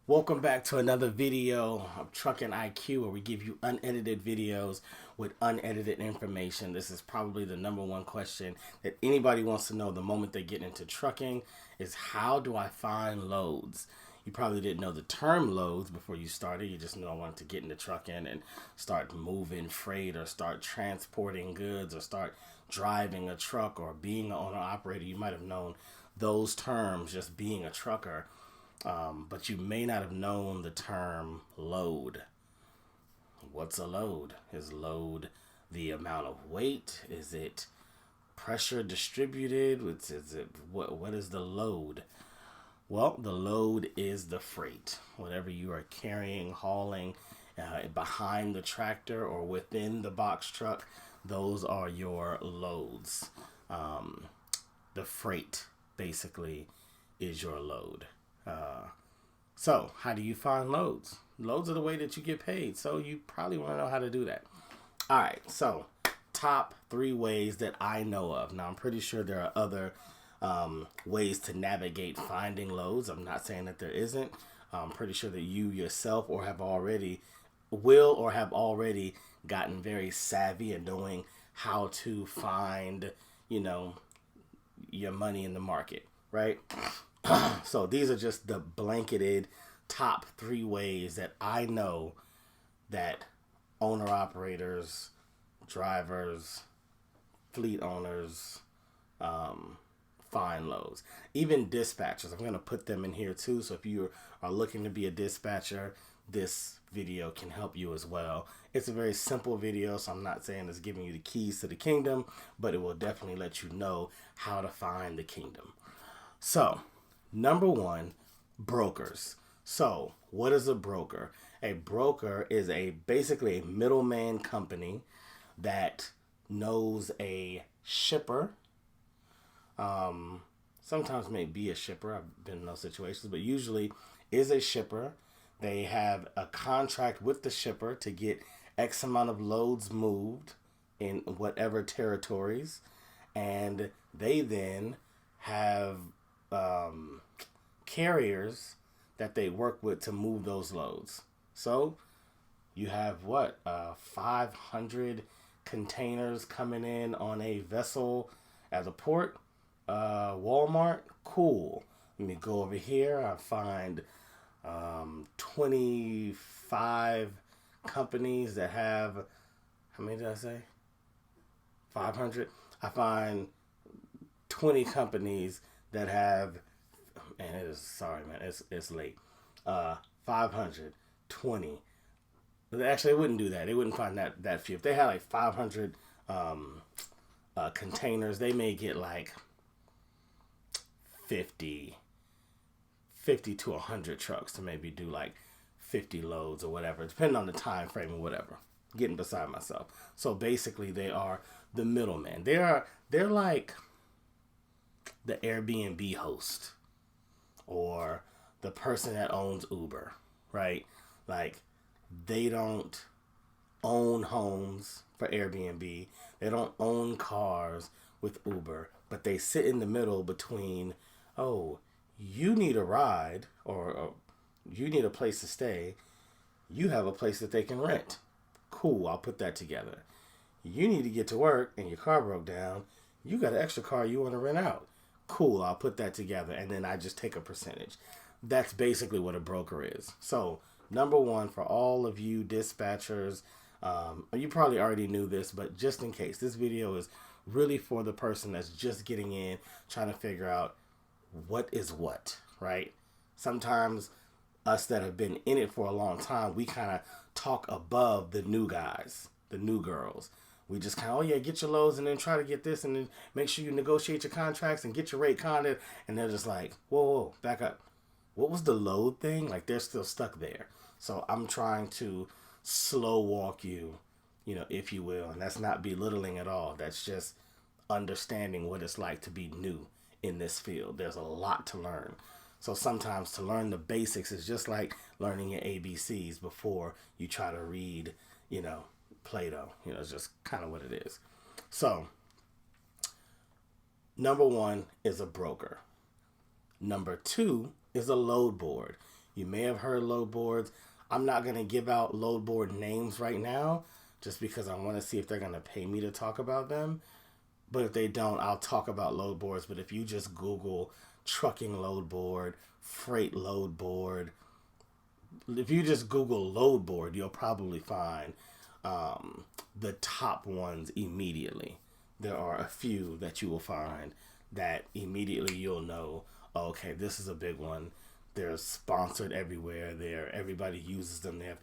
Welcome back to another video of TrucknIQ, where we give you unedited videos with unedited information. This is probably the number one question that anybody wants to know the moment they get into trucking is, how do I find loads? You probably didn't know the term loads before you started. You just knew I wanted to get into trucking and start moving freight or start transporting goods or start driving a truck or being an owner operator. You might have known those terms just being a trucker. But you may not have known the term load. What's a load? Is load the amount of weight? Is it pressure distributed? What is the load? Well, the load is the freight. Whatever you are carrying, hauling behind the tractor or within the box truck, those are your loads. The freight basically is your load. So how do you find loads? Loads are the way that you get paid, so you probably want to know how to do that. All right, so top 3 ways that I know of. Now, I'm pretty sure there are other ways to navigate finding loads. I'm not saying that there isn't. I'm pretty sure that you yourself have already gotten very savvy at knowing how to find, your money in the market, right? So these are just the blanketed top 3 ways that I know that owner operators, drivers, fleet owners find loads. Even dispatchers, I'm going to put them in here too. So if you are looking to be a dispatcher, this video can help you as well. It's a very simple video, so I'm not saying it's giving you the keys to the kingdom, but it will definitely let you know how to find the kingdom. So, number 1, brokers. So, what is a broker? A broker is basically a middleman company that knows a shipper. Sometimes may be a shipper. I've been in those situations, but usually is a shipper. They have a contract with the shipper to get X amount of loads moved in whatever territories, and they then have carriers that they work with to move those loads. So you have 500 containers coming in on a vessel at the port. Walmart, cool. Let me go over here. I find 25 companies that have, how many did I say? 500. I find 20 companies that have, and it is, sorry man, it's late. 520. Actually, they wouldn't do that. They wouldn't find that few. If they had like 500 containers, they may get like 50 to 100 trucks to maybe do like 50 loads or whatever, depending on the time frame or whatever. Getting beside myself. So basically, they are the middleman. They're like the Airbnb host or the person that owns Uber, right? Like, they don't own homes for Airbnb. They don't own cars with Uber, but they sit in the middle between, oh, you need a ride or you need a place to stay. You have a place that they can rent. Cool, I'll put that together. You need to get to work and your car broke down. You got an extra car you want to rent out. Cool, I'll put that together, and then I just take a percentage. That's basically what a broker is. So, number 1, for all of you dispatchers, you probably already knew this, but just in case, this video is really for the person that's just getting in, trying to figure out what is what, right? Sometimes us that have been in it for a long time, we kind of talk above the new guys, the new girls. We just kind of, oh yeah, get your loads and then try to get this and then make sure you negotiate your contracts and get your rate carded. And they're just like, whoa, back up. What was the load thing? Like, they're still stuck there. So I'm trying to slow walk you, if you will. And that's not belittling at all. That's just understanding what it's like to be new in this field. There's a lot to learn. So sometimes to learn the basics is just like learning your ABCs before you try to read, Plato. It's just kind of what it is. So, number 1 is a broker. Number 2 is a load board. You may have heard load boards. I'm not going to give out load board names right now just because I want to see if they're going to pay me to talk about them. But if they don't, I'll talk about load boards. But if you just Google trucking load board, freight load board, if you just Google load board, you'll probably find the top ones immediately. There are a few that you will find that immediately you'll know, oh, okay, this is a big one. They're sponsored everywhere. Everybody uses them. They have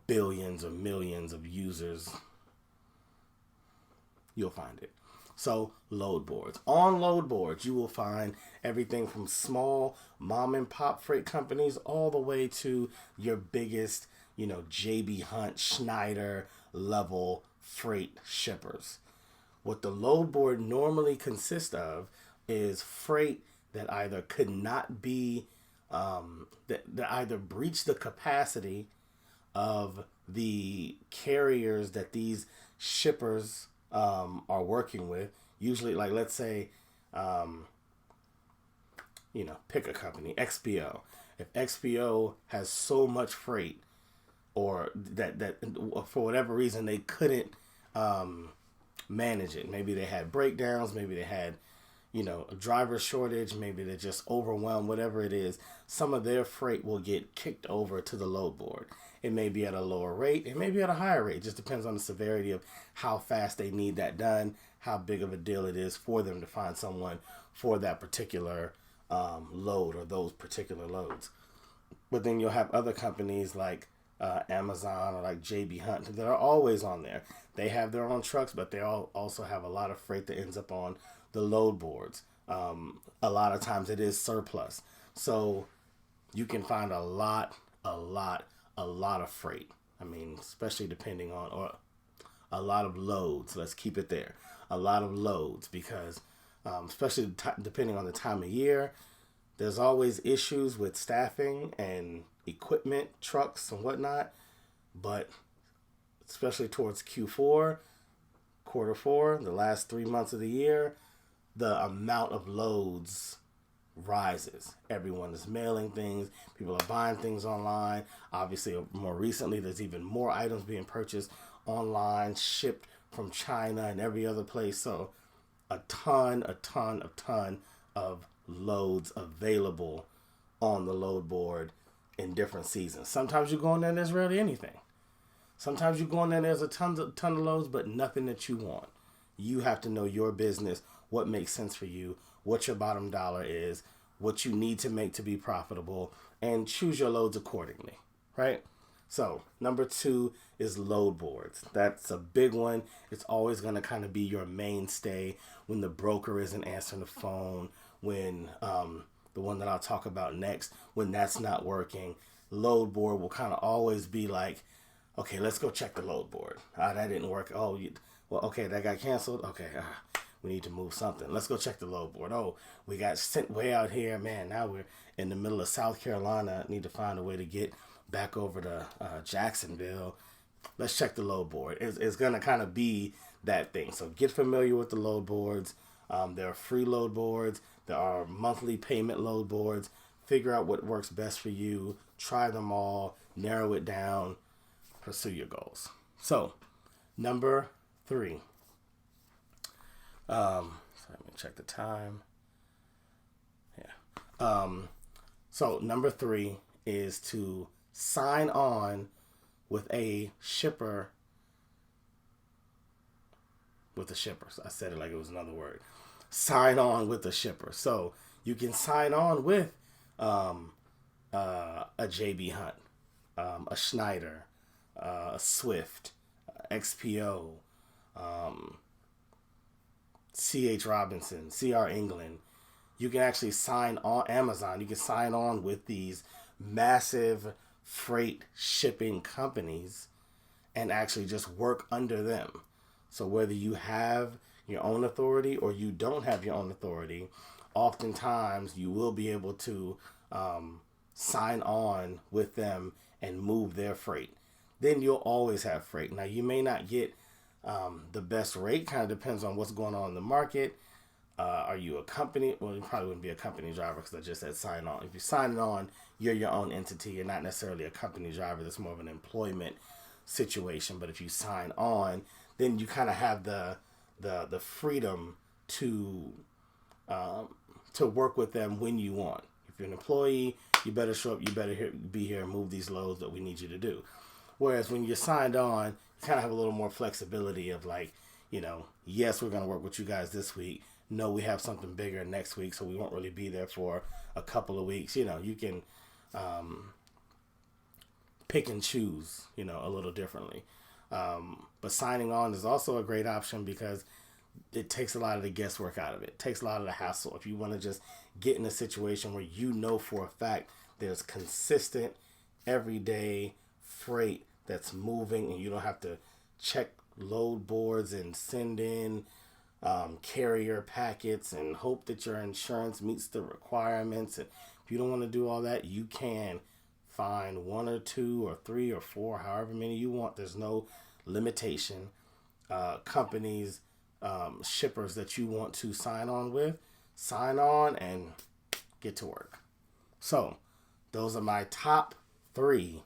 billions or millions of users. You'll find it. So load boards. On load boards, you will find everything from small mom and pop freight companies all the way to your biggest, JB Hunt, Schneider level freight shippers. What the load board normally consists of is freight that either could not be, that either breach the capacity of the carriers that these shippers are working with. Usually, like, let's say, pick a company, XPO. If XPO has so much freight, or that for whatever reason they couldn't manage it. Maybe they had breakdowns. Maybe they had, a driver shortage. Maybe they're just overwhelmed. Whatever it is, some of their freight will get kicked over to the load board. It may be at a lower rate. It may be at a higher rate. It just depends on the severity of how fast they need that done, how big of a deal it is for them to find someone for that particular load or those particular loads. But then you'll have other companies like Amazon or like JB Hunt that are always on there. They have their own trucks, but they also have a lot of freight that ends up on the load boards. A lot of times it is surplus. So you can find a lot of freight. I mean, especially depending on, or a lot of loads. Let's keep it there. A lot of loads because, especially depending on the time of year, there's always issues with staffing and equipment, trucks and whatnot. But especially towards Q4, quarter four, the last 3 months of the year, the amount of loads rises. Everyone is mailing things. People are buying things online. Obviously, more recently, there's even more items being purchased online, shipped from China and every other place. So a ton of loads available on the load board in different seasons. Sometimes you go in there and there's rarely anything. Sometimes you go in there and there's a ton of loads, but nothing that you want. You have to know your business, what makes sense for you, what your bottom dollar is, what you need to make to be profitable, and choose your loads accordingly, right? So, number 2 is load boards. That's a big one. It's always going to kind of be your mainstay when the broker isn't answering the phone, when the one that I'll talk about next, when that's not working. Load board will kind of always be like, okay, let's go check the load board. That didn't work. Okay, that got canceled. Okay, we need to move something. Let's go check the load board. Oh, we got sent way out here. Man, now we're in the middle of South Carolina. Need to find a way to get back over to Jacksonville. Let's check the load board. It's going to kind of be that thing. So get familiar with the load boards. There are free load boards. There are monthly payment load boards. Figure out what works best for you. Try them all. Narrow it down. Pursue your goals. So, number 3. So let me check the time. Yeah. So number 3 is to sign on with a shipper. With a shipper. So I said it like it was another word. Sign on with a shipper. So you can sign on with a JB Hunt, a Schneider, a Swift, XPO, CH Robinson, CR England. You can actually sign on Amazon. You can sign on with these massive freight shipping companies and actually just work under them. So whether you have your own authority or you don't have your own authority, oftentimes you will be able to sign on with them and move their freight. Then you'll always have freight. Now, you may not get the best rate. Kind of depends on what's going on in the market. Are you a company? Well, you probably wouldn't be a company driver because I just said sign on. If you're signing on you're your own entity. You're not necessarily a company driver. That's more of an employment situation. But if you sign on, then you kind of have the freedom to work with them when you want. If you're an employee, you better show up. You better be here and move these loads that we need you to do. Whereas when you're signed on, you kind of have a little more flexibility of like, yes, we're going to work with you guys this week. No, we have something bigger next week, so we won't really be there for a couple of weeks. You can pick and choose, a little differently. But signing on is also a great option because it takes a lot of the guesswork out of it. It takes a lot of the hassle. If you want to just get in a situation where for a fact there's consistent, everyday freight that's moving and you don't have to check load boards and send in carrier packets and hope that your insurance meets the requirements. And if you don't want to do all that, you can find 1 or 2 or 3 or 4, however many you want. There's no limitation. Companies, shippers that you want to sign on and get to work. So those are my top 3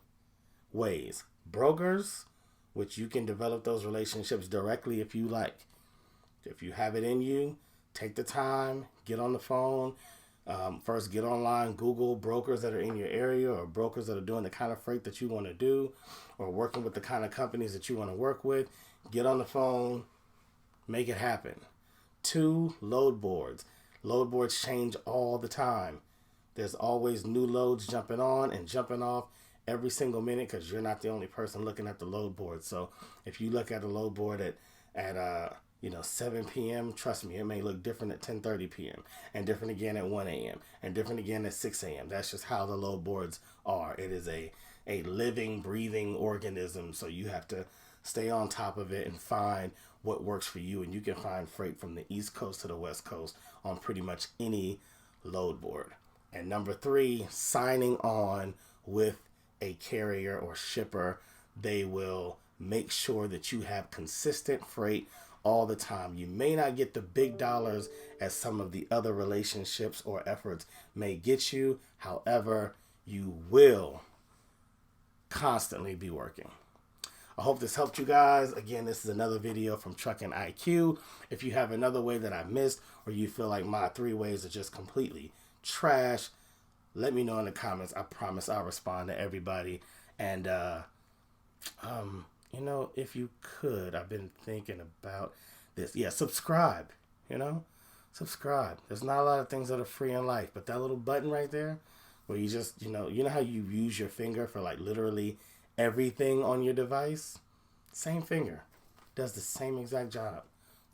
ways. Brokers, which you can develop those relationships directly if you like. If you have it in you, take the time, get on the phone. First, get online, Google brokers that are in your area or brokers that are doing the kind of freight that you want to do or working with the kind of companies that you want to work with. Get on the phone, make it happen. 2, load boards. Load boards change all the time. There's always new loads jumping on and jumping off every single minute because you're not the only person looking at the load board. So if you look at the load board at 7 p.m., trust me, it may look different at 10:30 p.m. and different again at 1 a.m. and different again at 6 a.m. That's just how the load boards are. It is a living, breathing organism, so you have to stay on top of it and find what works for you. And you can find freight from the East Coast to the West Coast on pretty much any load board. And number 3, signing on with a carrier or shipper. They will make sure that you have consistent freight all the time. You may not get the big dollars as some of the other relationships or efforts may get you. However, you will constantly be working. I hope this helped you guys. Again, this is another video from TrucknIQ. If you have another way that I missed or you feel like my 3 ways are just completely trash, let me know in the comments. I promise I'll respond to everybody. And, if you could, I've been thinking about this. Yeah, subscribe, subscribe. There's not a lot of things that are free in life, but that little button right there where you just, you know how you use your finger for like literally everything on your device? Same finger. Does the same exact job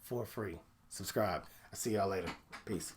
for free. Subscribe. I'll see y'all later. Peace.